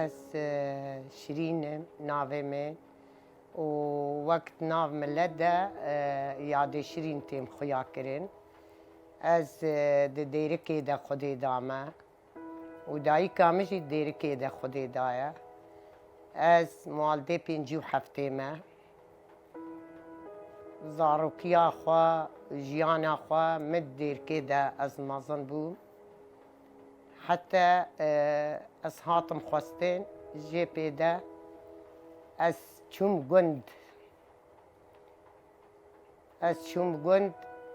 از شیرین ناوه من و وقت ناو ملت ده یاد شیرین تیم خویا کرن از دیرکی ده خودی دامه و دایی کامشی دیرکی ده خودی دایه از موالده 57 ما زاروکیا خوا جیانا خوا مد دیرکی ده از مازن بوم حتى از هاتم خواستین جی پیدا از چوم گند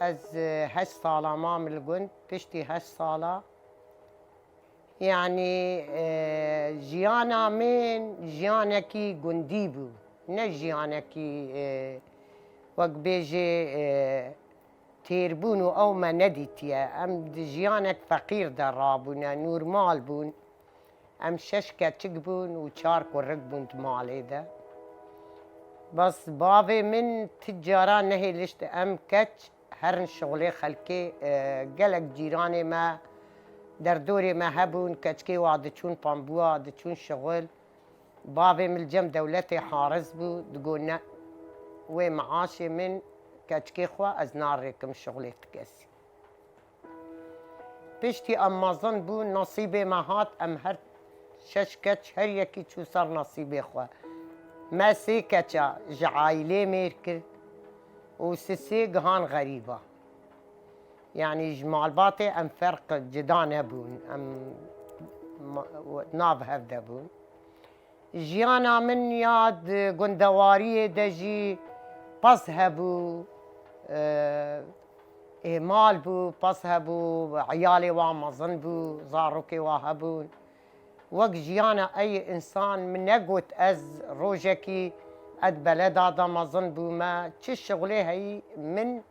از 8 ساله مام الگند پشتی 8 ساله يعني جيانا من جيانكي گندی بو نه جيانكي وقت بيجي تيربون او ما نديتيا ام جيانك فقير درابونا نورمال بون ام ششكا تشقبون وشارك ورقبون مالي ده بس بابي من تجاران نهي لشت ام كتش هرن شغلي خلكي قلق جيراني ما دردوري ما هبون كتشكي وعدتشون بامبوا عدتشون شغل بابي من الجم دولتي حارس بو دقولنا ومعاشي من كاتشكي خوا از ناركم شغلي تكسي بشتي امازن بو نصيبي ما هات ام هر شش كاتش هر يكي شو صار نصيبي خوا ما سي كاتشا جعايلي ميركر وسسي قهان غريبة يعني جمال باطي ام فرق جدان هبون ام ناف هفدا بون جيانا من ياد قندوارية دجي پس هبو اهمال بو پس هبو عيالي وامازن بو زاروكي وهبون وقت جيانا اي انسان من نقوت از روجكي اد بلد هذا مازن بو ما چه شغلي هي من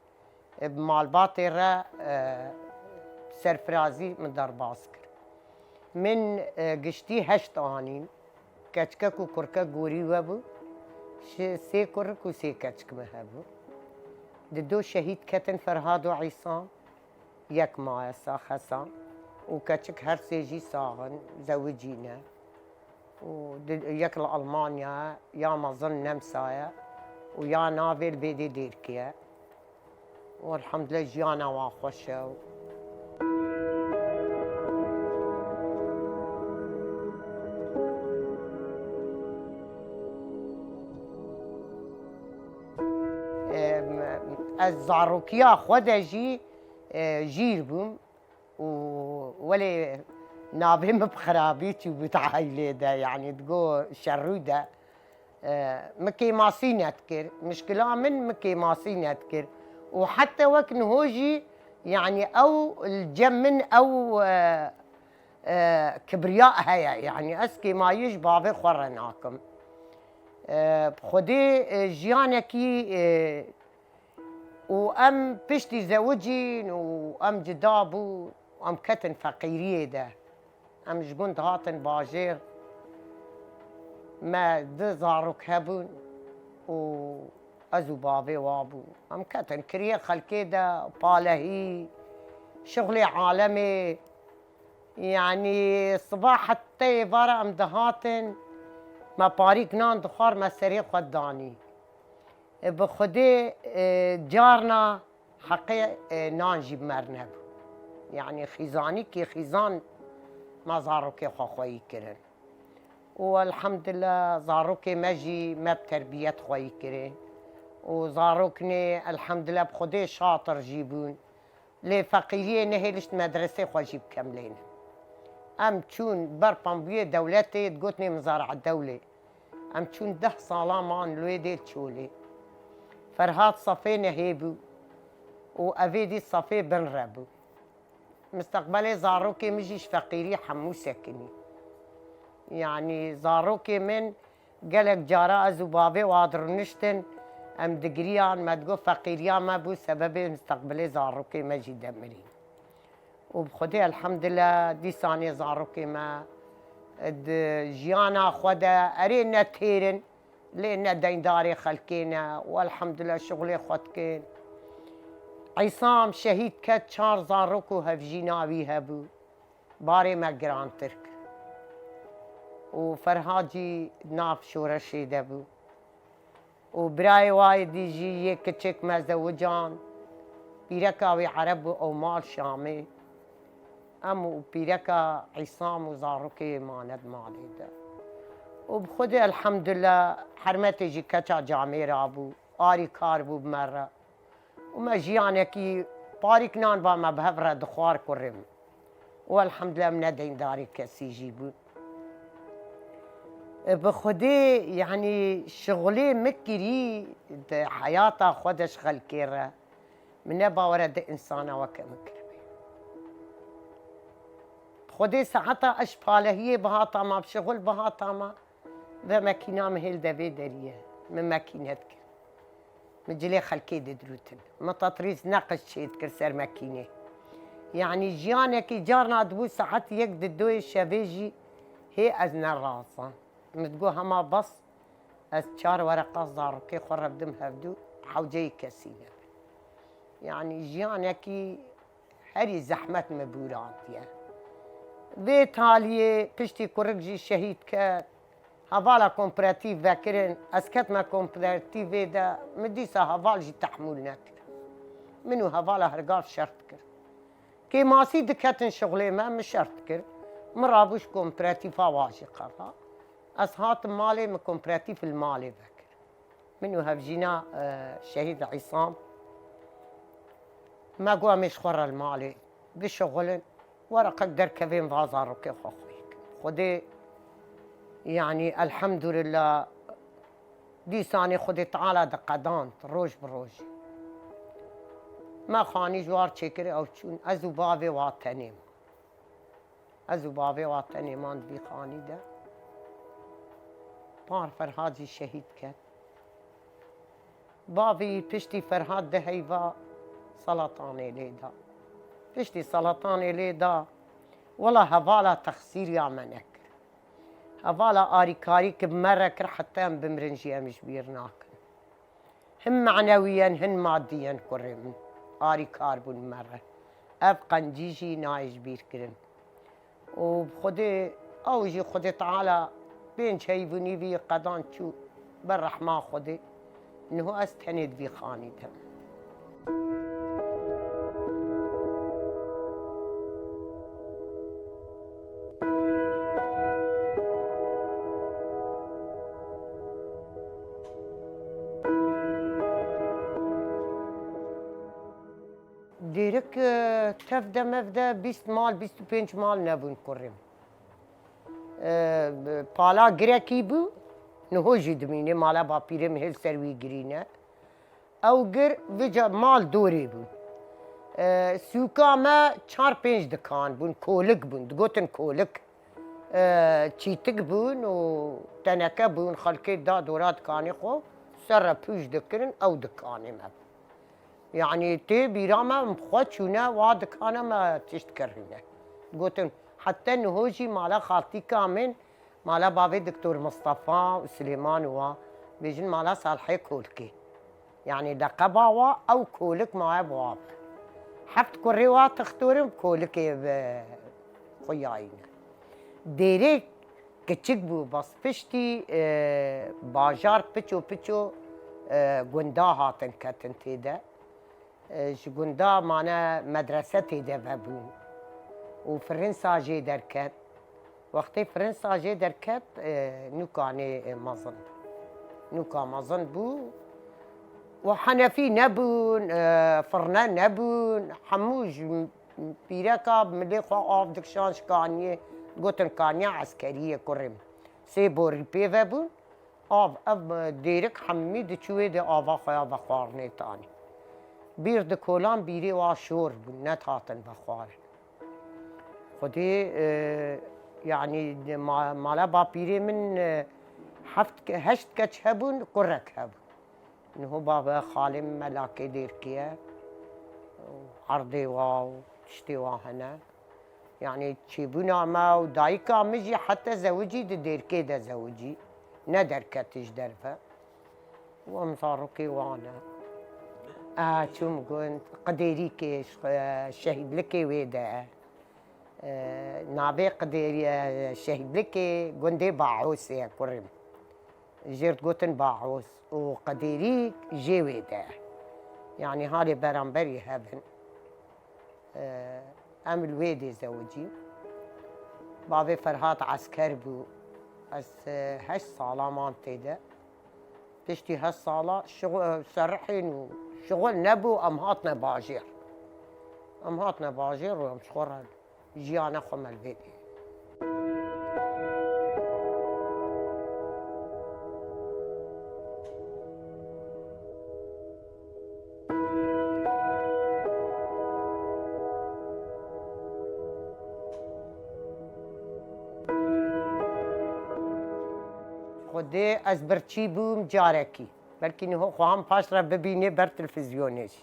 بمالباتي را سرفرازي من درباسكر من قشتي 8 آنين كچكك و كركك غوري وبو سي كرك وسي كچك مهبو دو شهيد كتن فرهاد وعصام يك مايسا خسام وكچك هر سيجي صاغن زوجينا ويك لألمانيا يا مظن نمسايا ويا نافل بيدي ديركيا والحمد لله جيانا واخوشا از زاروکیا خود جی جیر بوم ولی نابهم بخرابيتي وبتعايلة ده يعني تقول شرو ده مكي ماسين اذكر مشكلة من مكي ماسين اذكر وحتى وقت هوجي يعني او الجمن او كبرياء هيا يعني اسكي ما يشبه بخورناكم بخدي جيانكي وام بشتي زوجين وام جدابو وام كتن فقيريه ده ام جبون هاتن باجير ما دزاروك هبون و ازو بابي وابو ام كتن كريه خلكي ده بالهي شغلي عالمي يعني صباح حتى برا ام دهاتن ما باريك نان دخار ما سريع خداني بخدي جارنا حقي نانجي بمرنب يعني خيزاني كي خيزان ما زاروكي خوي كرن والحمد لله زاروكي مجي ما بتربية خوي كرن وزاروكني الحمد لله بخدي شاطر جيبون لي فقيرية نهيلشت مدرسة خو جيب كاملين ام تشون بربامبيه دولتي تقوتني مزارع الدولة ام تشون 10 صالة مان الويدي تشولي فرهاد صفي نهيبو وأفيدي صفي بن ربو مستقبلي زاروكي مجيش فقيري حمو سكني يعني زاروكي من قالك جارا أزو بابي وادر نشتن أم دقريان ما تقول فقيريان ما بو سببي مستقبلي زاروكي مجي دمري وبخدي الحمد لله دي ثانية زاروكي ما جيانا خدا أرينا تيرن لأن دينداري خلكينا والحمد لله شغلي خدكين عصام شهيد كت 4 زاروكو هفجينا بيهبو باري ما جران ترك وفرهاجي ناف شورشي دبو وبراي وايد يجي يكتشك مزوجان بيركاوي عرب أو مال شامي أمو بيركا عصام وزاروكي ماند مالي ده وبخدي الحمد لله حرمتي جي كتا جامي رابو آري كاربو بمرة وما جيانكي بارك نان با ما بهفرة دخوار كرم والحمد لله من دين داري كسي جيبون بخدي يعني شغلي مكري حياته خدش خلكيرة من باورد إنسانة وكمكرمي خدي ساعتها أشباله هي بهاتا ما بشغل بهاتا ما وماكينة مهل دبي دريه من ماكينتك مجلي خلكي دروتن مطاطريز ناقش شيت كرسر ماكينة يعني جيانك جارنا دبو ساعات يقد الدوي الشبيجي هي أزنا الراسة متقو هما بس از 4 ورقة زاركي خرب دم هفدو حوجي كسينة يعني جيانكي هري زحمة مبوراتيا بيت هالية بشتي كوركجي شهيد كات هفالا كومبراتيف ذاكرين اسكت ما كومبراتيف دا مديسا هفال جي تحمل نكر منو هفالا هرقاف شرط كر كي ماسي دكاتن شغلي ما مش شرط كر مرابوش كومبراتيفا واجي قرا أصهات مالي من كومبراتيف المالي ذاكر منو هفجينا شهيد عصام ما قوامش خور المالي بشغل ورقة در كفين فازارو كي خوخويك خدي يعني الحمد لله دي ساني خدي تعالى دقدان روج بروج ما خاني جوار تشكري أو تشون أزو بابي واتنيم أزو بابي واتنيم عند بي خاني ده بار فرهادي شهيد كات بابي بشتي فرهاد ده هيفا سلطاني ليدا بشتي سلطاني ليدا والله هفالا تخسير يا منك هفالا آري كاريك بمرة كر حتى بمرنجية مش بيرناكن هم معنويا هن ماديا كرم آري كاربون مرة أبقى نجيجي نايج بير كرن وبخدي أوجي خدي تعالى بين شايفوني بي قدان شو بالرحمة خدي إنه أستند بي خاني ده ديرك تفدا مفدا 20 مال 25 مال نبون كرم بالا گرکی بو نهو جدمینه مالا باپیرم هل سروی گرینه او گر وجا مال دوری بون سوکا ما 4-5 دکان بون کولک بون دگوتن کولک چیتک بون و تنکه بون خلقی دا دورات کانی خو سر پوش دکرن او دکانه ما يعني تي بيراما مخوات شونا واد كان ما تشتكرهنا قلت حتى نهوجي مالا خالتي كامل مالا بابي دكتور مصطفى وسليمان وا بيجن مالا صالحي كولكي يعني دقباوا او كولك معي بواب حفت كوريوات تختورم كولكي بخياينا ديريك كتشك بو بس بشتي باجار بيتشو قندا هاتن كاتن تيدا جوندا معنا مدرستي دبابون وفرنسا جي دركت وقتی فرنسا جي دركت نوكاني مازن نوكا مازن بو وحنفي نبون فرنان نبون حموج بيركا ملي خو آف دكشان شكانية قوتن كانية عسكرية كرم سيبور بيفابون آف ديرك حميد تشوي دي آفا خيا بخارني تاني بیر دکولان بیری واشور بود نتاتن بخوار خودی يعني مالا باپیری من 8 كتش هبون قرك هبون انه بابا خالم ملاكي ديركيه عرضي واو تشتي واهنا يعني تشيبونا ما ودايكا مجي حتى زوجي ديركي دا زوجي ندر كتش درفه ومصاروكي وانا شو قلت قديري كيش شهيد لكي ويدا نابي قدير شهيد لكي قندي باعوس يا كرم جيرت قوتن باعوس وقديريك جيويدا يعني هالي برامبري هبن ام الويدي زوجي بابي فرهات عسكر بو از هش صالة مانتيدا تشتي هالصالة شغل سرحين وشغل نبو امهاتنا باجير امهاتنا باجير ومشخورها جيانا خم الفيدي خدي از برچی بوم جارکی بلکه نه خواهم پاش را ببینه بر تلفزیونش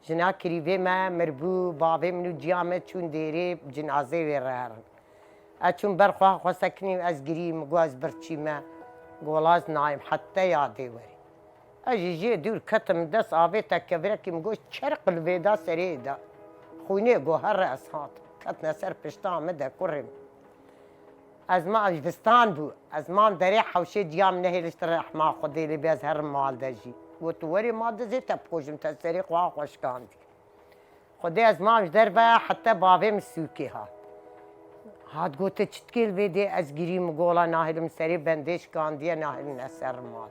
جنا کریوه ما مربو بابه منو جامه چون دیره جنازه ویرهرن اچون برخواه خواه از گریم گو از برچی ما گولاز نایم حتی یاده وری اجی جی دور کتم دست آوه تکبره که مگوش چرق الویدا سریه دا خونه گو هر رأس هات کتنا سر پشتا مده کرم از ما اجبستان بو از ما دری حوشه دیام نهیلش ترح ما خودی لی بیز هر مال دجی و تو وری مال دزی تبکوشم تسری خواه خوشکاندی خودی از ما در با حتی بابه مسوکی هات گوته چتکیل ویدی از گیریم گولا ناهیلم سری بندش کاندیه ناهیل نسر مال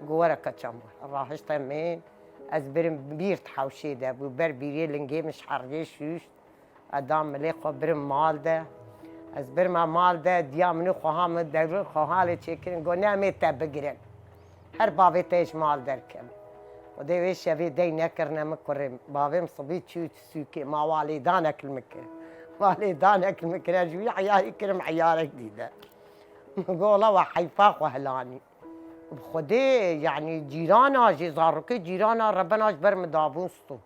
گوره کچم راهش تمین از برم بیرت حوشه ده بو بر بیری لنگی مش حرگی شوش ادام ملی خو برم مال ده از برم مال ده دیا منو خواهم در خواهالی چکرین گو نمی تا بگیرن هر بابی تیش مال در کم و دیوی شوی دی نکرنه مکرم بابیم صبی چوت سوکی ما والدان اکل مکر والدان اکل مکر جوی عیاری کرم عیارک دیده گولا و حیفاق و هلانی خودی يعني جيرانا جيزاروكي جيرانا ربنا اجبر مدابون ستو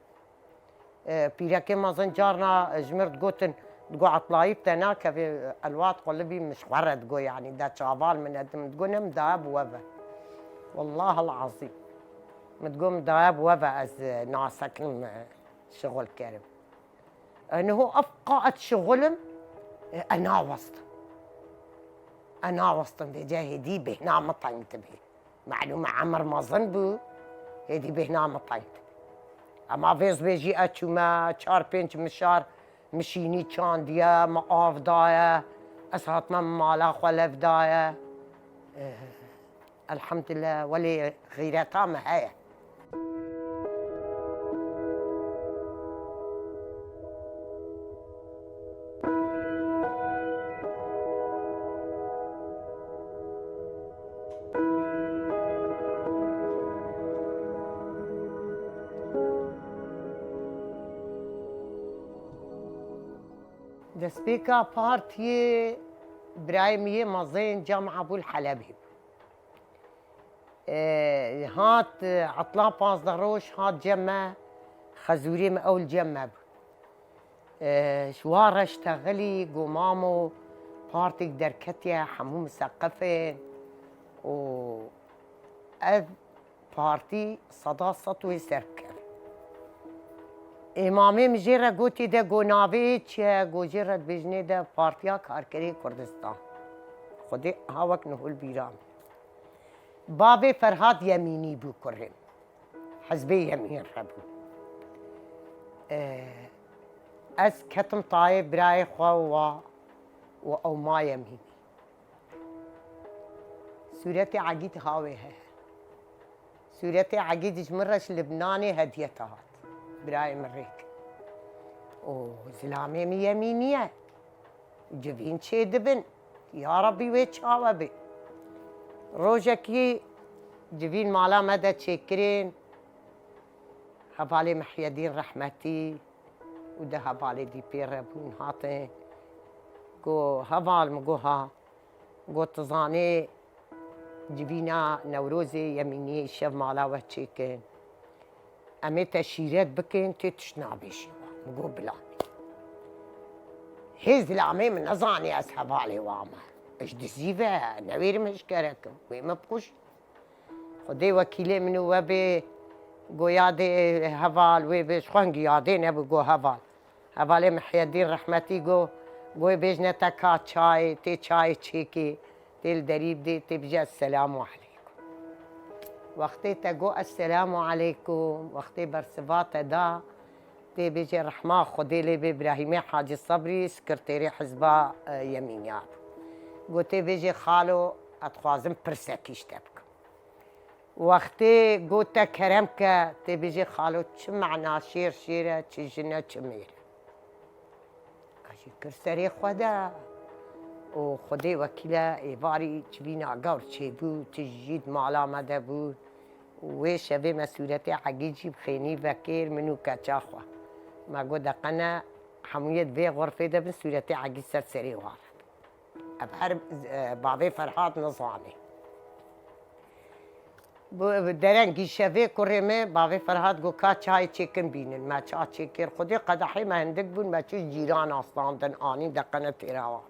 بيراكي مازن جارنا جمرت قوتن تقو عطلايب تناك في الوات قلبي مش ورد قو يعني دا شابال من قدم تقو مداب وبا والله العظيم متقو مداب وبا از ناسك شغل كريم انه افقعت شغلم انا وسط بجاهدي بهنا مطعمت به معلومة عمر ما ظنبو هدي بهنا مطعمت اما فيز بيجي اتشوما چار پنج مشار مشيني چان ديا ما آف دايا اسهات من مالا خلف دايا الحمد لله ولي غيرتا ما هي دسبيكا بارتي برايمية مازين جامعة أبو الحلبي هات عطلان باز دروش هات جمع خزوري من أول جمع شوارة اشتغلي قمامو بارتي دركتيا حموم مسقفين و بارتي صدا سطوي سركر امامي مجيرة قوتي ده قو نابيتش قو جيرة بجني ده بارتيا كاركري كردستان خدي هاوك نهول بيرام بابي فرهاد يميني بو كرم حزبي يمين ربو از كتم طايب براي خوا او ما يميني سورتي عقيد هاويها سورتي عقيد جمرش لبناني هديتها براي مريك وزلامي يمينية جبين شي دبن يا ربي ويتشاوى بي روجكي جبين مالا مدى تشكرين هبالي محي الدين رحمتي وده هبالي دي بير بون هاتين قو هبال مقوها قو تظاني جبينا نوروزي يميني شف مالا وتشكين امي تشيرات بكين تتشنابيشي مقو بلاني هيز العمي من نظاني اسحب علي واما اش دزيفة نوير مشكركم وما بقوش خدي وكيلي منو وبي قو يادي هفال ويبي شخوان قيادين ابو قو هفال هەڤالێ محیەدین ڕەحمەتی گۆی بێژنە تا کا چای تێ چای چێکێ تێ دەری بدێ تێ بژە السلام عەلەیکم وەختێ تە گۆ السلام عەلەیکم وەختێ بەرسڤاتە دا تێ بێژێ ڕەحما خودێ لێ بێ ئیبراهیمێ حاجی سەبری سکرتێری حیزبا یەمینیا گۆ تێ بێژێ خاڵۆ ئەتخوازم پرسەکیش تە بکەم وەختێ گۆتە کەرەم کە تێ بێژێ خاڵۆ چ مەعنا شێر شێرە چ ژنە چ مێرە کرد سەرێ خۆدا و خودێ وەکیلە ئێواری چبینا گەور چێبوو تژید ماڵامەدە بوو وێ شەوێ مەسوولەتێ عەگیجی بخێنی بەکێر من و کەچاخوا مەگۆ دەقەنە هەموویەت بێ غۆرفێ دەبن سوولەتێ عەگیج سەر سەرێ وارە ئەب هەر باڤێ فەرهاد نەزانێ دەرەنگی شەوێ کوڕێمێ باڤێ فەرهاد گۆ کا چای چێکم بینن مە چا چێکێر خودێ قەدەحێ مە هەندێک بوون مە چوو جیران ئاستاندن ئانی دەقەنە تێراوە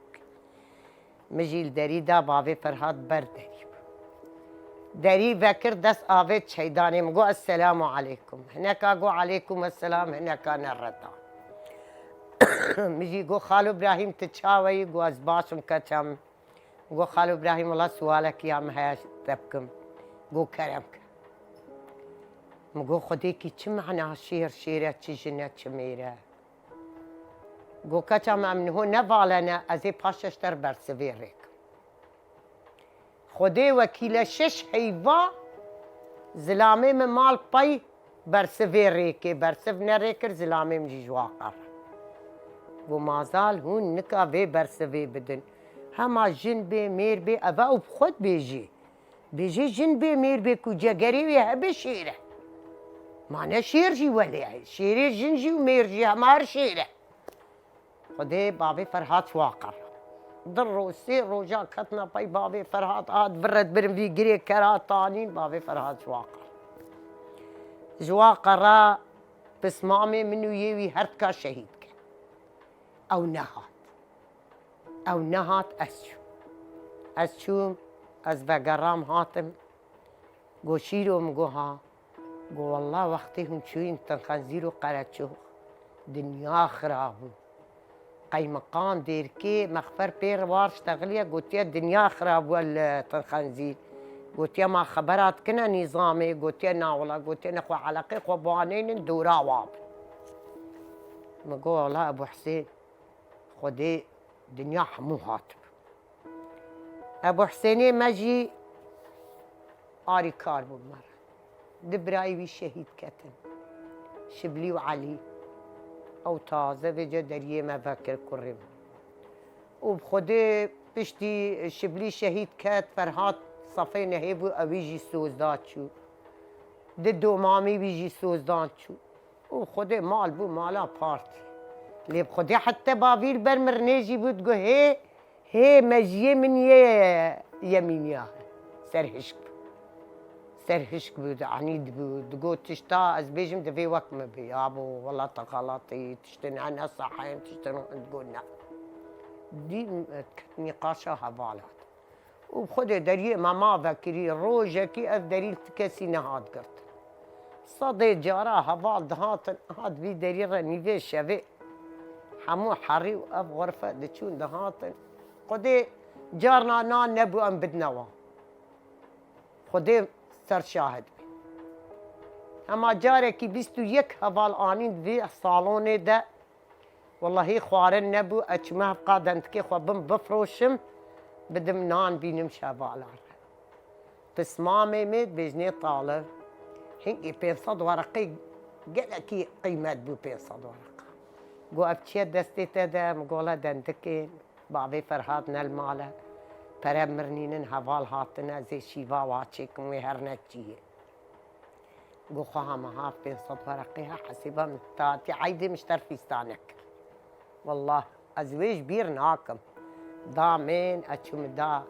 مژیل دەریدا باڤێ فەرهاد بەر دەری دەری ڤەکرد دەست ئاوێت چەیدانێم گۆ ئەسسەلام عەلەیکم هەنەکا گۆ عەلەیکم ئەسسەلام هەنەکا نەڕەتا مژی گۆ خاڵۆ ئیبراهیم تو چاوەیی گۆ ئەس باشم کەچەم گۆ خاڵۆ ئیبراهیم وەڵا سوالێکیام هەیە تە بکەم گۆ کەرەم کە مگۆ خودێکی چ مەعنا شێر شێرە چ ژنە چ مێرە گۆ کەچەم ئەمنهۆ نەڤاڵەنە ئەزێ پاشەشتەر بەرسڤێ ڕێکم خودێ وەکیلە شەش هەیڤا زلامێ من ماڵ پەی بەرسڤێ ڕێکێ بەرسڤ نەڕێکرد زلامێ منجی ژواقەڕ گۆ مازال هون نکا vê bersivê bidin hema jin bê mêr bê ev ew xwe dibêjê bêjê jin bê mêr bê ku cegerê wê hebe şêr e mane şêr jî welê ye şêrê jin jî û mêr jî hema her şêr e xwedê bavê Ferhat waqir di roj sê roja ketina pey bavê Ferhat hat viret birin vî girê kera tanîn bavê Ferhat waqir ji waqira pismamê min û yê wî her tika şehîd ew nehat ez çûm ez vegeram hatim got şîro min got ha got wallah wextê hûn çûyîn tenxezîr û qereçûx dinya xirab bû qeymeqan dêrkê mexfer pêr war ştexiliye gotiye dinya xirab bû li tenxezîr gotiye ma xebera dikine nîzamê gotiye nawila gotiye nexwe eleqê xwe banênin dûra wa bin min got wallah Ebu Husên خودێ دنیا هەموو هاتب ئەبوو حسێنێ me jî alîkar bû me re di birayê wî şehîd ketin Şiblî û Elî ew taze vêce deriyê me vekir kurê min û bi Xwedê piştî Şiblî şehîd ket Ferhat safê nehêbû ew wî jî sozda çû di domamê wî jî sozdan çû û Xwedê mal bû mala partî lê bi Xwedê hete bavîr ber mirinê jî bû digot hê mejiyê min yê yemîniya serhişk bû serhişk bû anî dibû digot tişta ez bêjim divê wek me bê ya bo wela te xelatî tiştê ne sehên tiştê digot ne dî nîqaşa hevalat û bi Xwedê deriyê me ma vekirî rojekî ev derî ti kesî nehat girt sedê cara heval dihatin hat vî derî re nîvê şevê hemû herî û ev xurfe diçûn dihatin Xwedê carna nan nebû em bidine wan Xwedê serşahid bê hema carekî bîst û yek heval anîn di vê salonê de wellahî xwarin nebû ez çûme hevqa dentikê xwe bin bifroşim bidim nan bînim ji hevalan re pismamê me bêjnê talib hinkî 500 wereqê gelekî qîmet bû 500 wereqa got ev çiye destê te de min got le dendikên bavê Ferhat nel male pere mirinînin heval hatine ez ê şîva wa çêkim wê her ne çiyê got xweha meha 500 wereqê he hesîba min tatî eydê min ji terfîstan nekir wallah ez wê ji bîr nakim damên ez çûm da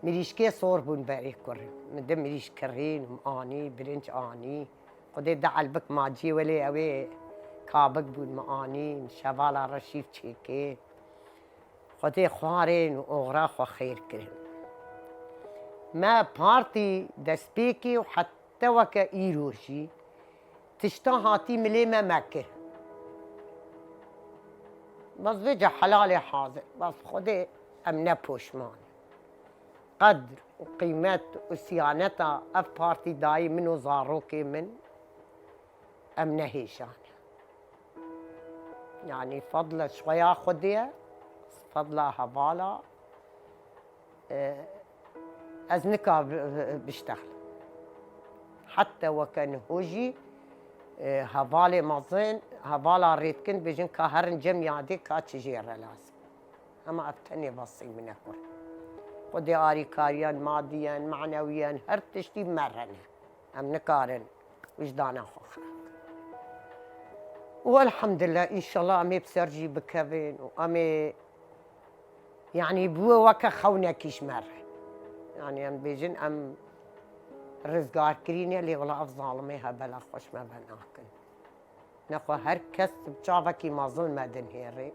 mirîşkê sor bûn berê kurê min di mirîşkirîn anî birinc anî Xwedê de elbik maciyê welê ew ê kabik bûn me anîn şevala reşîv çêkê Xwedê xwarên û oxira xwe xêr kirin me partî destpêkê û hete weke îro jî tişta hatî milê me mekir بس بيجي حلالي حاضر، بس خدي أمنة بوشمان قدر وقيمت وصيانتها اف بارتي داي منو زاروكي من أمنة هيشان يعني فضلة شوية خدية فضلة هبالة أزنكا بشتغل حتى وكان هوجي هبالي مازين هبالة ريتكن بيجن كهرن جميادي كاتشجير لازم أما أبتني بصي من أكبر خدي آري كاريا ماديا معنويا هر تشتي مرنة أم نكارن وجدانا خوخرك والحمد لله إن شاء الله أمي بسرجي بكفين وأمي يعني بو وكا خونا كيش مرة يعني أم بيجن أم رزقار كريني اللي ولا أفضل هبلا خوش ما بناكن نخو هر كس بشافكي ما ظل مدن هيري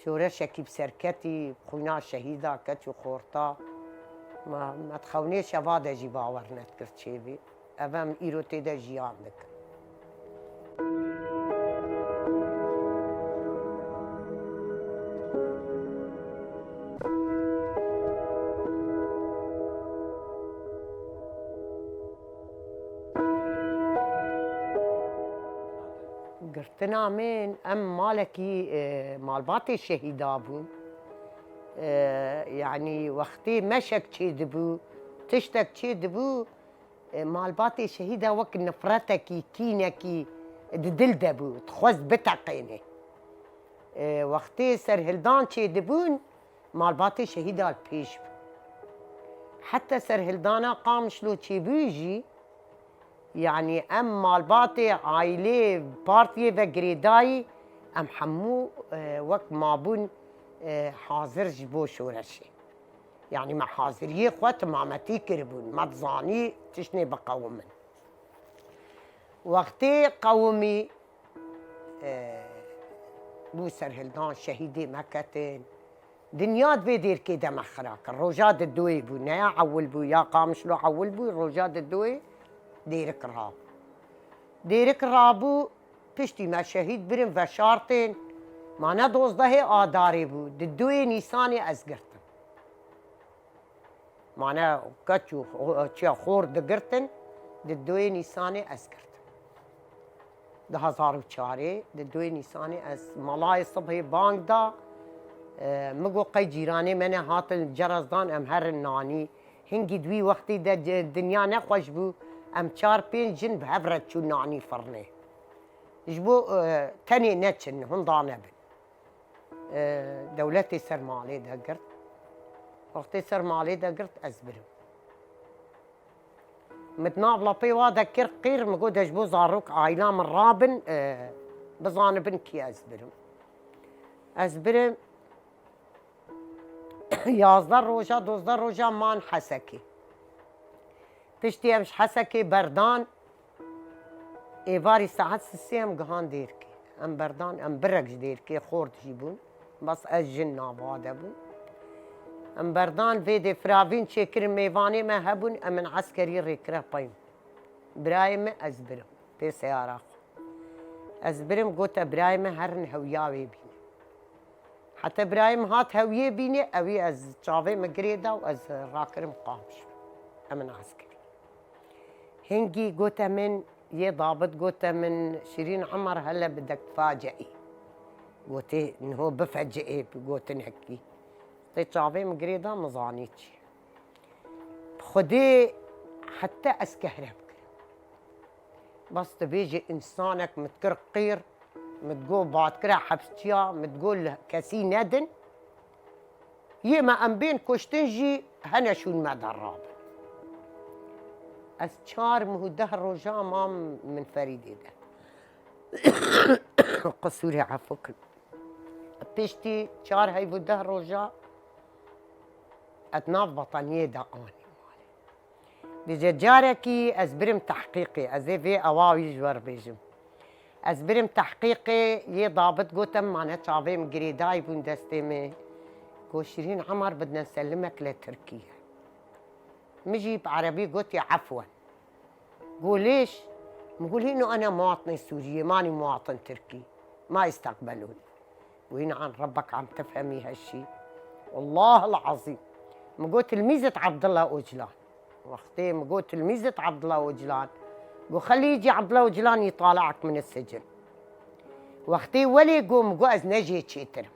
شورشكي بسركتي خونا شهيدة كتو خورتا ما تخونيش شفاده جي باور نتكرت شيبي أفهم إيرو تيدا جيان دك قرتنا من أم مالكي مالباتي شهيدا بو يعني وقتي مشك تشيدبو تشتك تشيدبو مالباتي شهيدا وك نفرتكي كينكي ددلدبو تخوز بتعقيني وقتي سر هلدان تشيدبون مالباتي شهيدا البيش حتى سر هلدانا قام شلو تشيبوجي يعني ام مالباتي عائلة بارتي وجريداي ام حمو وقت مابون حاضر جبو شورشي يعني ما حاضريه خوات مامتي كربون ما تزاني تشني بقومن وقتي قومي بو سرهلدان شهيدي مكتين دنيات بيدير كده مخراك الروجات الدوي بو نيا عول بو يا قامشلو عول بو الروجات الدوي ديرك راب ديرك رابو بشتي ما شهيد برم وشارتين ما ندوز ده آداري بو ددوي نيساني أزقرتن معناه كتشو خور دقرتن ددوي نيساني أزقرتن ده هزارو تشاري ددوي نيساني أز ملاي صبحي بانك دا مگو قي جيراني من هات الجرس دان ام هر الناني هنگي دوي وقتي دا دنيا نخوش بو ام چار پين جن بهبرت شو ناني فرنه جبو تاني نتشن هون دانبن دولتي سر مالي دا قرت وقتي سر مالي دا قرت ازبرم متناضله بيوا ذكر قير مقو دجبو زاروك عائلة من رابن بزانبن كي ازبرم يازدر روجا دوزدر روجا مان حسكي تشتي امش حسكي بردان ايفاري ساعات سيام قهان ديركي ام بردان ام برقش ديركي خورد جيبون بس اجن ناباده بون ام بردان فيدي فرافين شكر ميفاني ما هبون امن عسكري ريكره بايم برايم ازبرم في سيارة ازبرم قلت برايم هرن هوياوي بيني حتى برايم هات هويه بيني اوي از شافي مقريدا واز راكرم قامش امن عسكري هنجي قلت من يا ضابط قلت من شيرين عمر هلا بدك تفاجئي قلت انه هو بفاجئي قلت نحكي قلت شافي مقريدا مزانيتش خدي حتى اسكهربك بس تبيجي انسانك متكرقير متقول بعد كره حبستيا متقول كاسي ندن يما ام بين كشتنجي هنا شو المدى الرابع أسشار مهو دهر رجا مام من فريدي ده قصوري عفوك بيشتي شار هاي بو دهر رجا أتناف بطانية دا آني دي جاركي أزبرم تحقيقي أزي في أواوي جوار بيجم أزبرم تحقيقي يه ضابط قوتم معنا شافي مقريداي بون دستيمي قو شيرين عمر بدنا نسلمك لتركيا مجي بعربي قلت عفوا قول ليش؟ بقول انه انا مواطنه سوريه ماني مواطن تركي ما يستقبلوني وين عن ربك عم تفهمي هالشي؟ والله العظيم مقول تلميذة عبد الله أوجلان، وقتي مقول تلميذة عبد الله أوجلان، قو خلي يجي عبد الله أوجلان يطالعك من السجن. وقتي ولي قوم قو از نجي تشيتر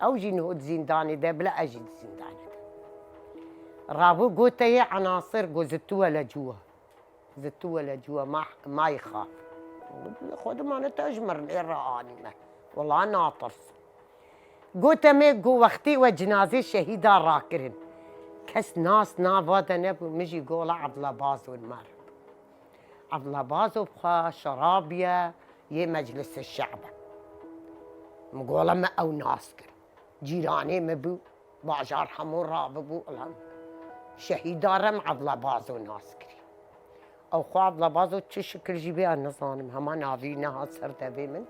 او جي نهود زنداني ده بلا اجي زنداني ده رابو قوت يا عناصر قو زتوها لجوا، زتوها لجوا ما يخاف. خذ ما نتأجمر الإراني والله ناطرس قوت مي قو وقتي وجنازة الشهيدة راكرن كس ناس نافادا نبو مجي قولا عبد الله بازو المار عبد الله بازو بخا شرابيا يه مجلس الشعب مقوله ما او ناسكر جيراني مبو باجار حمور راببو الهم شهيدا رم عبد الله بازو ناسكري او خو عبد الله بازو تشكر جيبي النظام هما نافينا هتصر تبي من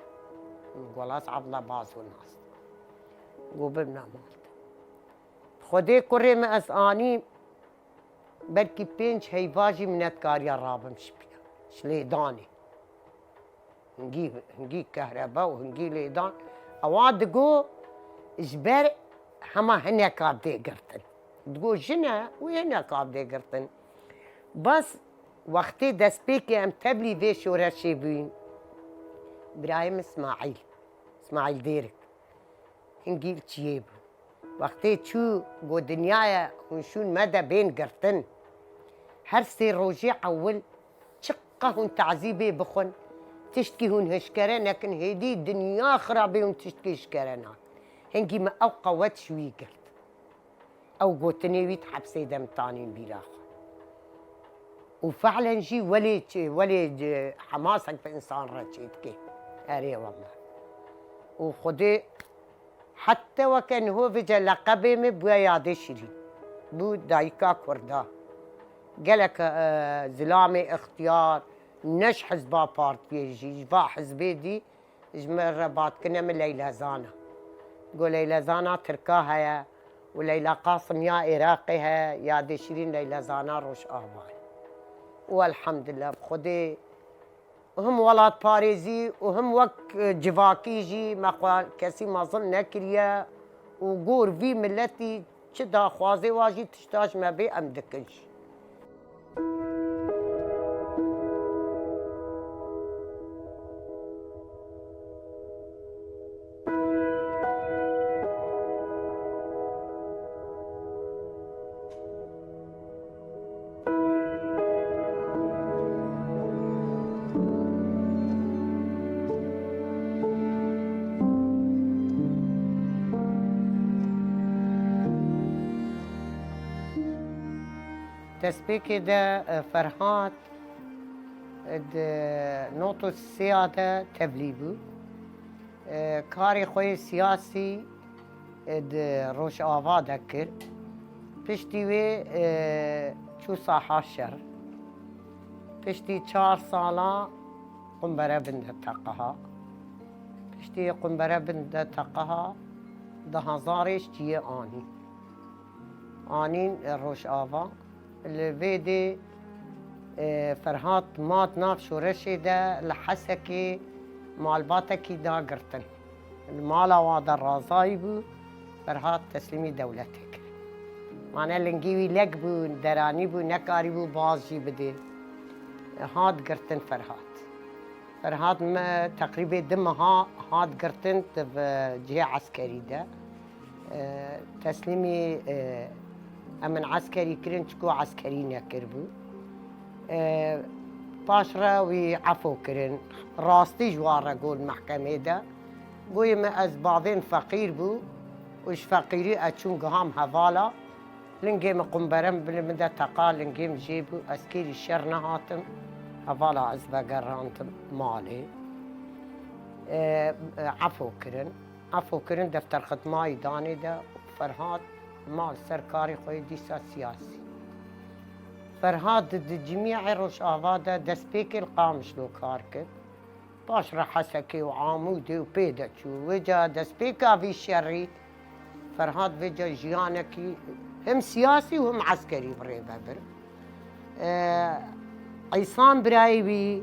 مقولاس عبد الله بازو ناس وببنا مالت خدي كوري ما اساني بركي بينج هيفاجي منت كاريا رابم شبيا شليداني هنجي كهرباء وهنجي ليدان اواد قو اجبر هما هنا كابدي قرطن تقول جنا وهنا كابدي قرطن بس وقتي دسبيكي ام تبلي في شورا شيبين ابراهيم اسماعيل ديرك هنجي تشيب وقتي تشو قو دنيايا ونشون مدى بين قرطن هرسي روجي اول شقه هون تعذيبي بخن تشتكي هون هشكرة لكن هيدي الدنيا خرابة هون تشتكي هشكرنا هنجي ما أو قوات شوي قرد أو قوتني ويتحبسي دم تانين بيراخ وفعلا جي ولي حماسك بإنسان رجيتك أري والله وخدي حتى وكان هو في لقبي مبويا يادي شيرين بو دايكا كردا قالك زلامي اختيار نش حزبا بارتي جيجبا حزبي دي جمر رباط كنا من ليلى زانا قول ليلى زانا تركاها يا وليلى قاسم يا عراقيها يا دي شيرين ليلى زانا روش آبان والحمد لله بخدي هم ولاد باريزي وهم وك جواكيجي ما كسي ما ظن نكريا وقور في ملتي شدا خوازي واجي تشتاج ما بي ام دكنش تسبيكي ده فرحات نوتو السيادة تبليبو كاري خوي سياسي روش آفا دكر پشتی وی چو ساحا شر پشتی 4 سالا قنبره بنده تقها پشتی قنبره بنده تقها 10,000 چیه آنین روش آفا الفيدي فرهات مات ناف شورشي ده لحسكي مالباتكي دا قرتن المالا وادا الرازايبو فرهات تسليمي دولتك معناه لنجيوي لقبو درانيبو نكاريبو بازجي بدي هاد قرتن فرهات ما تقريبا دمها هاد قرتن في جهة عسكري ده تسليمي امن عسكري كرن تشكو عسكري نكربو باشرة ويعفو كرن راستي جوارة قول محكمة ده قوي ما از بعضين فقير بو وش فقيري اتشون قهام هفالا لنجيم قنبرم بالمدى تقال لنجيم جيبو اسكيري الشر نهاتم هفالا از بقرانتم مالي عفو كرن دفتر ختماي داني ده فرهات مال سركاري خوي ديسا سياسي فرهاد جميع روش آفادا دسبيكي القامش لو كاركت باشرة حسكي وعامودي وبيدتشو وجا دسبيكا في شري فرهاد وجا جيانكي هم سياسي وهم عسكري بريبا بر عيسان برايبي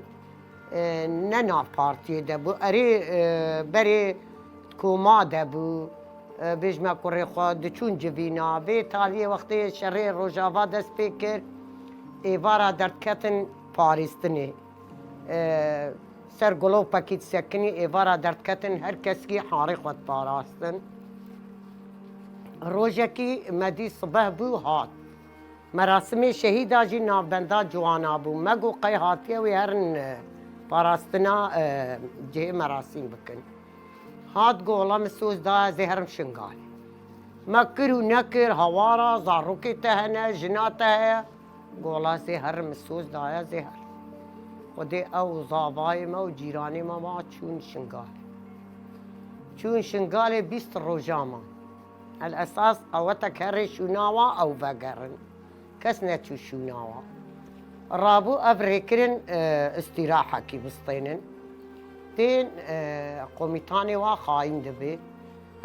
ننا بارتي دبو اري بري كوما دبو بيجمع كوري خوا دچون جبينا بي تالي وقتي شري روجافا دست بكر ايوارا دردكتن باريستني سر گلو پاکیت سکنی ایوارا دردکتن هر کسی حاری خود پاراستن روزکی مدی صبح بو هات مراسم شهید آجی نابندا جوانا بو مگو قی هاتیه وی هرن پاراستنا جه مراسم بکن هات گولا مسوز دا زهرم شنگالی مکر و نکر هوارا زاروکی تهنه جنا تهه گولا زهر مسوز دایا زهر خودی او زاوای ما و جیرانی ما چون شنگالی 20 روزاما الاساس اوتك هري شوناوا او فقرن كس نتشو شوناوا رابو افريكرن استراحة كي بسطينن تين قوميتاني وا خاين دبي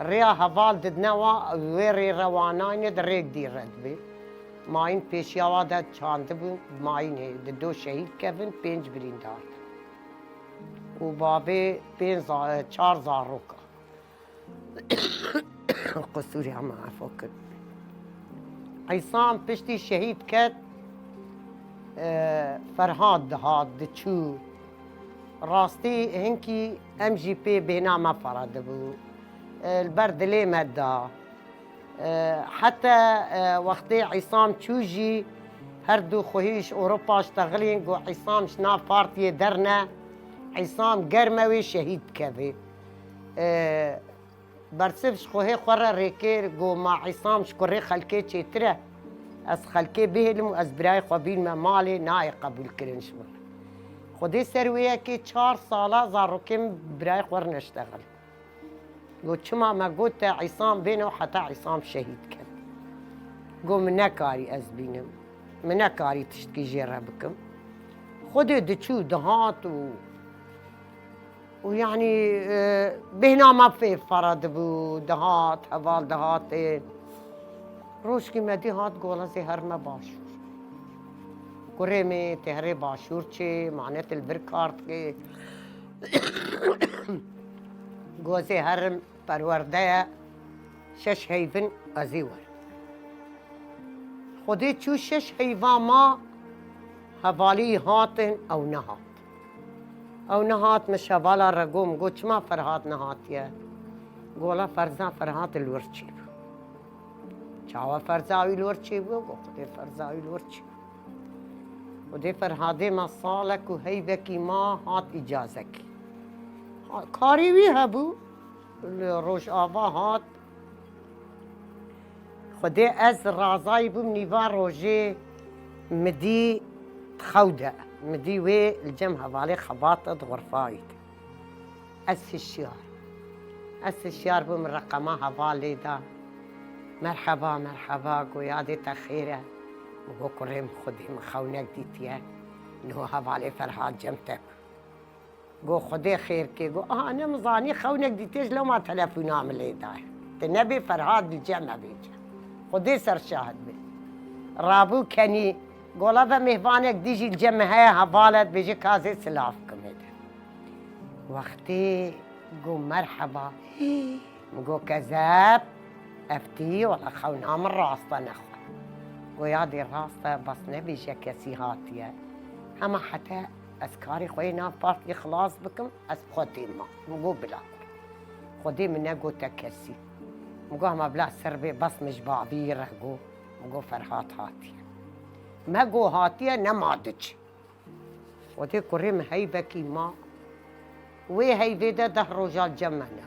ريا هفال ددنوا ويري رواناين دريك دي ردبي ماين بيشياوا دا چاندبو ماين دو شهيد كفن 5 بريندار وبابي 4 زاروكا قصوري عم عفوكن عصام بشتي شهيد كت فرهاد دهاد دچو راستي هنكي ام جي بي بينا ما فرد بو البرد ليه مدى حتى وقتي عصام تشوجي هردو خوهيش اوروبا اشتغلين قو عصام شنا بارتي درنا عصام قرموي شهيد كذي برسفش خوهي خورا ريكير قو مع عصام شكوري خلكي تشيتره از خلكي بهلم و از براي خوبين ما مالي ناي قبول كرين شمر خودي سرويه كي 4 سالا زاروكيم براي خور نشتغل قو چما ما قلت عصام بينه حتى عصام شهيد كان قو منكاري از بينم منكاري تشتكي جيرها بكم خودي دچو دهات ويعني بهنا ما في فرد بو دهات حوال دهات روشكي مدي هات قولا زهر ما باشور كريمي تهري باشور چه معنات البركارت كي قو زهر پرورده 6 هيفن ازيور خودي چو 6 هيفا ما حوالي هاتن او نهات او نهات مش هوالا رقوم قو چما فرهات نهاتيه قولا فرزا فرهات الورچيب چاوا فرزاوي الورچيب قو خودي فرزاوي الورچيب خودي فرهاده ما صالك و هيبكي ما هات اجازك كاري وي هبو روش آوا هات خودي از رازاي بوم نيفا روجي مدي تخودة مدي وي الجم هوالي خباطة غرفايد أس الشيار بوم رقما هوالي دا مرحبا مرحبا قويادي تخيرة وقو كريم خودي مخونك ديتيا نو هوالي فرحات جمتك قو خدي خير كي قو أنا مظاني خونك ديتيج لو ما تلفون عمل لي داي تنبي فرهاد بالجمع بيجا خدي سر شاهد بي رابو كني قولا بمهبانك ديجي الجمع هاي هبالت بيجي كازي سلاف كميدا وقتي قو مرحبا قو كذاب افتي ولا خونا من راسطة نخوة قو يادي راسطة بس نبي جكسي هاتيا اما حتى اسكاري خوينا بارتي خلاص بكم اسبخوتي ما مقو بلا خدي منا قو تكسي مقو ما بلا سربي بس مش بعبير قو مقو فرحات هاتي ما قو هاتي نمادج ودي كريم هيبكي ما وي هي فيدا ده رجال جمعنا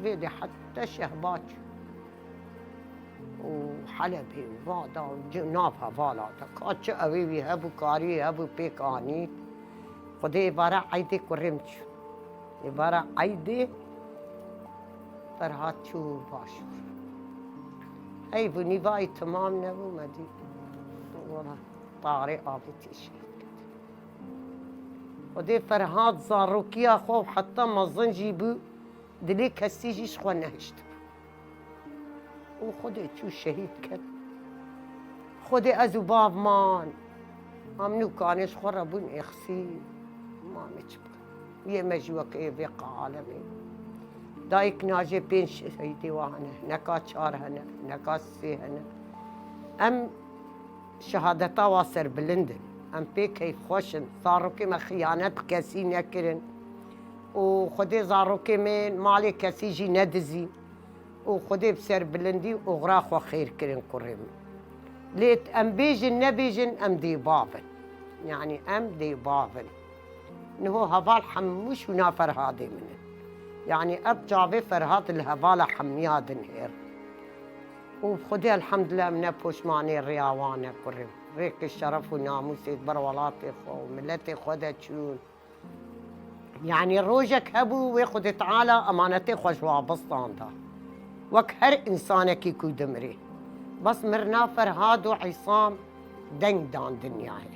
فيدي حتى شهبات وحلبي وفادا وجنافها فالا كاتش أوي هبو كاري هبو بيكاني خدي عبارة عيدي كرمتش عبارة عيدي فرهات شو باشور هاي بنيفاي تمام نبو مدي والله طاري آبتي شيء خدي فرهات زاروكيا خوف حتى مظن جيبو دلي كسيجي شخوان نهشت وخدي شو شهيد كد خدي ازو باب مان امنو كانش خربون اخسي ما مجبك يا مجوك ايه بقى عالمي دایک ناجی 5 دیوانه نکا 4 هنه نکا 3 هنه ام شهادتا واسر بلندن ام پیکی خوشن زاروکی ما خیانت کسی نکرن و خودی زاروکی من مالی کسی جی ندزی و خودی بسر بلندی و غراخ و خیر کرن کرم ليت ام بيجن نبيجن ام دي بابن يعني ام دي بابن انه هفال حموش ونافر هادي منه يعني اب جابي فرهاد الهفالة حمياد هير وخدي الحمد لله من بوشماني الرياوانة كرم ريك الشرف وناموس يكبر ولاتي خو ملتي خدها تشون يعني روجك هبو ويخد تعالى امانتي خوش وابسطان دا وك هر انسانك يكو دمري بس مرنا فرهاد وعصام دنگ دان دنياي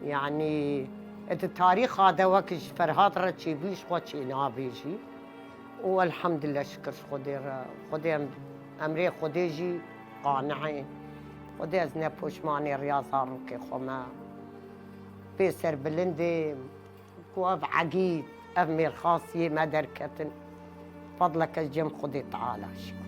يعني التاريخ هذا وقت فرهاد رتشي بيش خوشي نابيجي والحمد لله شكر خدي امري خديجي قانعين خدي ازنا بوشماني رياضة روكي خوما بيسر بلندي كواف عقيد امير خاصية ما دركتن فضلك الجم خدي تعالى شكر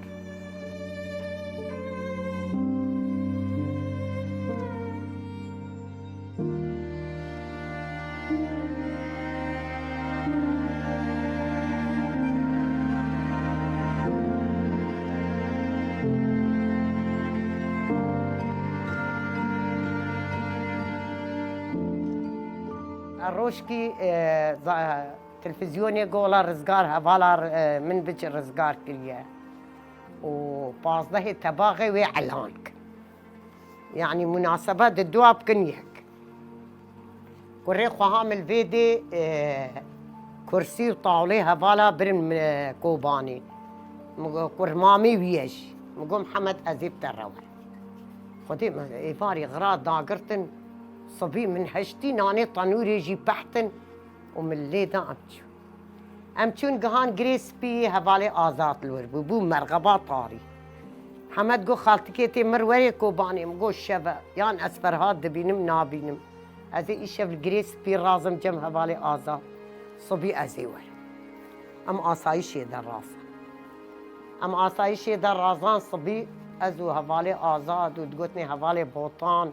الروشكي تلفزيوني قولا رزقار هفالا من بج رزقار كليا وبازده تباغي وإعلانك يعني مناسبات الدواب كنيك كوريخو هامل فيدي كرسي وطاولي هفالا برن كوباني كورمامي ويش مقو محمد أزيب تروح خدي إيفاري غراض داقرتن صبي من هشتي ناني طنوري جي بحتن ومن ليدا أمشون قهان جريس بي هفالي آزات الوربو بو مرغبات طاري حمد قو خالتكيتي مروري كوباني مقو الشبا يان أسفر هاد دبينم نابينم أزي إشف الجريس بي رازم جم هفالي آزات صبي أزي ور أم آسايشي در راسا أم آسايشي در رازان صبي أزو هفالي آزاد وتقوتني هفالي بوطان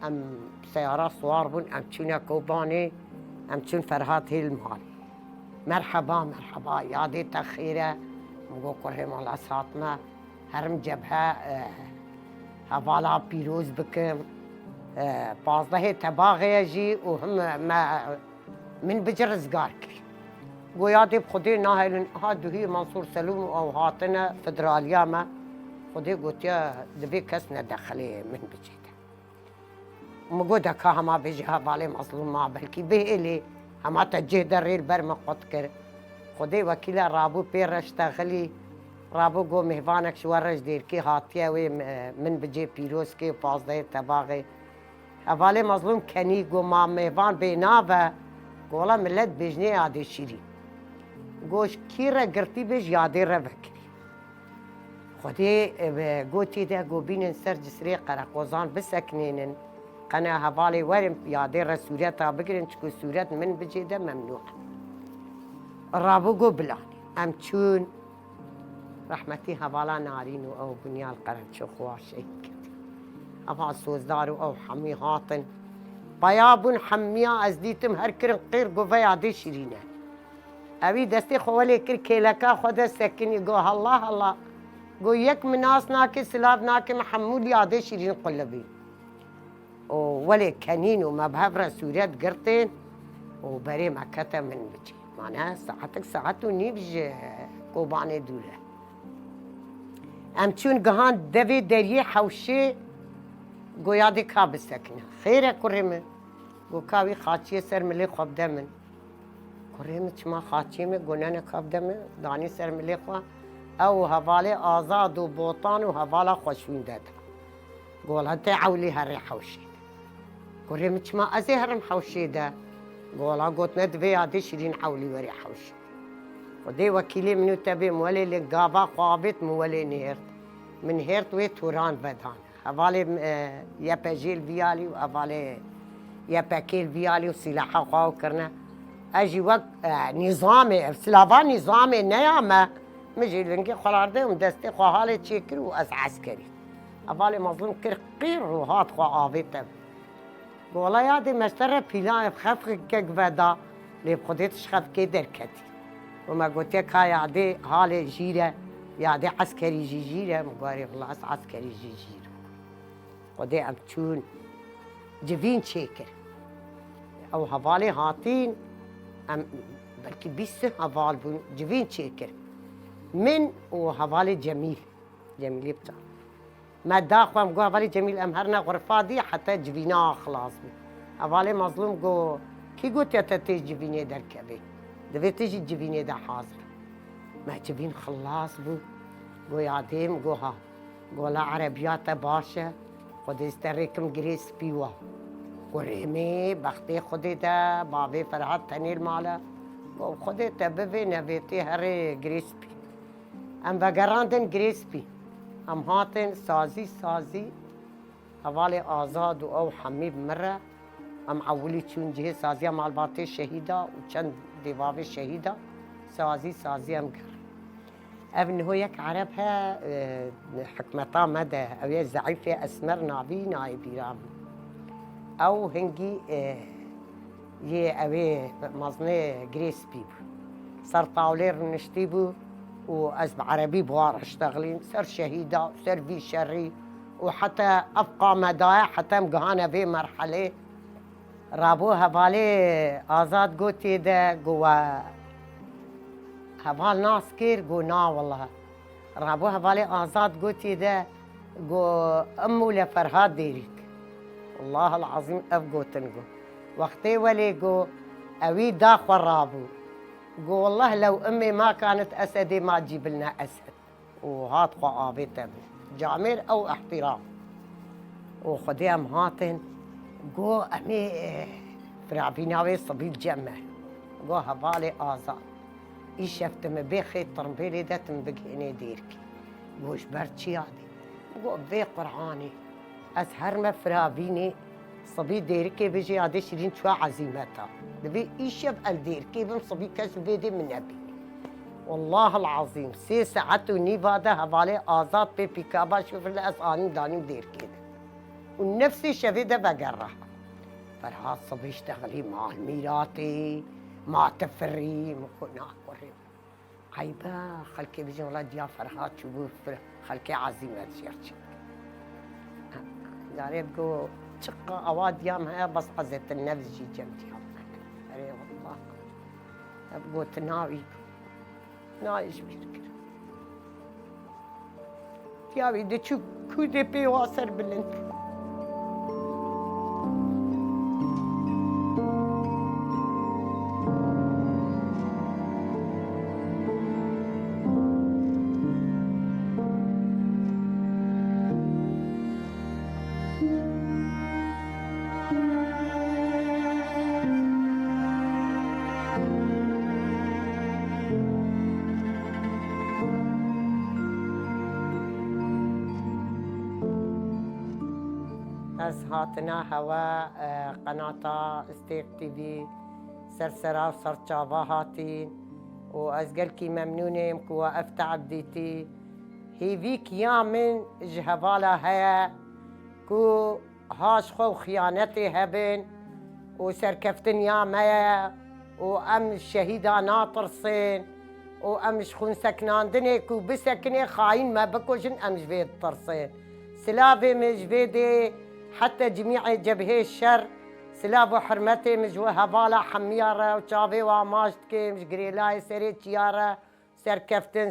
ام سيارات صوار بون ام تشونا كوباني ام تشون فرهات هي المال مرحبا مرحبا يادي تخيرة مقو كرهم على ساتنا هرم جبهة هفالا بيروز بكم بازده تباغي يجي وهم ما من بجر زقارك ويادي بخدي ناهلن هادو هي منصور سلوم او هاتنا فدراليا ما خدي قلت يا دبي كسنا دخلي من بجي مقودة كهما بيجيها بالي مظلوم ما بلكي به إلي هما تجيه دريل برما قد كر خدي وكيلة رابو بيرش تغلي رابو قو مهبانك شورش دير كي هاتيا وي من بجي بيروس كي وبازده تباغي هبالي مظلوم كني قو ما مهبان بينابا قولا ملت بيجني يادي شيري قوش كيرا قرتي بيج يادي ربكري خدي قو تيدا قو بينن سر جسري قرقوزان بسكنينن قنا هفالي ورم يادي رسولتها بقرن شكو سورت من بجيدة ممنوع رابوغو بلاني ام تشون رحمتي هفالا نارين او بنيال قرن شخوا شيء كتير افا سوزدارو او حمي هاتن بيابون حميا ازديتم هر كرن قير قوفا يادي شيرينه ابي دستي خوالي كر كيلكا خود سكني قو الله الله قو يك مناس ناكي سلاف ناكي محمود يادي شيرين قلبي ولي كنين وما بهبرة سوريات قرطين وبري مكة من بجي معناها ساعتك ساعتو نيبج كوباني دولة أمشون قهان دبي دريه حوشي قويادي كاب السكنة خيرة كريمة قو كاوي خاتشي سر ملي خوب دمن كريمة ما خاتشي مي قنانا كاب دمن داني سر ملي خواه أو هفالي آزاد وبوطان وهفالا خوشوين دادا قول هدي عولي هري حوشي كريمة ما أزي هرم حوشي دا قولا قوت ندفي هادي شيرين حولي وري حوشي ودي وكيلي منو تبي مولي لقابا قابت مولي نهرت من هرت وي توران بدان هفالي يبا جيل فيالي وهفالي يبا كيل فيالي وسلاحة قاو كرنا اجي وقت نظامي سلاوان نظامي نيامه مجي لنجي خلاردي ومدستي خو حالي تشكر واس عسكري افالي مظلوم كرقير وهات خو عابته والله يادي مشترى بيلان بخفق كبدا لي بخديتش خفكي دركتي وما قلت لك هاي عادي حالي جيره يادي عسكري جيره مقاري خلاص عسكري جيره ودي ام تشون جبين شيكر او هفالي هاتين ام بلكي بيس هفال بون جبين شيكر من وهفالي جميل بتاع ما داخل مقول هفالي جميل امهرنا غرفة دي حتى جبيناه خلاص هفالي مظلوم قو كي قلت يا تتي جبيني دركبي دبي تيجي جبيني دا حاضر ما جبين خلاص قو يا ديم قو ها قو لا عربيات باشا خود استريكم جريس بيوا وريمي بختي خودي دا بابي فرحت تنيل مالا وخودي تببي نبيتي هري جريسبي ام بقراندن جريسبي ام هاتن سازي هوالي آزاد او حميد مرة ام عولي تشون جهي سازية مع الباطي الشهيدة وچند ديبابي الشهيدة سازي ام قر ابن هو يك عربها حكمتا مدى او الزعيفة اسمر نابي نايبي رام او هنجي يه اوي مزني جريس بيبو صار طاولير نشتيبو واز عربي بوار اشتغلين صار شهيدة صار في شري وحتى ابقى مدايا حتى مقهانا في مرحلة رابوها بالي ازاد قوتي ده قوا هبال ناس كير قو نا والله رابوها بالي ازاد قوتي ده قو امو لفرهاد ديريك والله العظيم ابقو تنقو وقتي ولي قو اوي داخل رابو قو والله لو امي ما كانت اسدي ما تجيب لنا اسد وهات قوابي تبي جامر او احترام وخديم هاتن قو امي فرعبيناوي صبيب جمع قو هبالي ازاد شفتم بخي طرمبيلي ده تنبقيني ديركي قوش برتشي هادي قو بي قرعاني أسهر ما فرابيني صبي ديركي بيجي هادي شيرين شوى عزيمتها دبي يشب الديركي بم صبي كاش بيدي من أبي والله العظيم 6 ساعات ونيفادا هبالي آزاد بي بيكابا شوف الأساني داني ديركي ده ونفسي شفيدة بقرها فرهاد صبي اشتغلي مع الميراتي ما تفري مكنا قريب عيبا خلكي بيجي والله ديا فرحات شوفوا خلكي عزيمة شيرتي قالت قو شقة أواد يامها بس عزت النفس جي جنبي أري والله أبقو تناوي نايش بيرك تياوي دي شو كودي بي واصر بالنت هاتنا هوا قناة ستيك تي في سرسرة وسرچابا هاتين وأزقلكي ممنونة مكو وقفت عبديتي هي فيك يامن جهبالا هيا كو هاش خو خيانتي هبن وسركفتن يا ميا وأم الشهيدة ناطرسين وأم شخون سكنان دنيكو بسكني خاين ما بكوشن أم جبيد طرسين سلافي مجبيدي حتى جميع جبهي الشر سلاب وحرمتي مجوه هبالا حميارة وشافي واماشتكي مش قريلاي سري تيارة سركفتن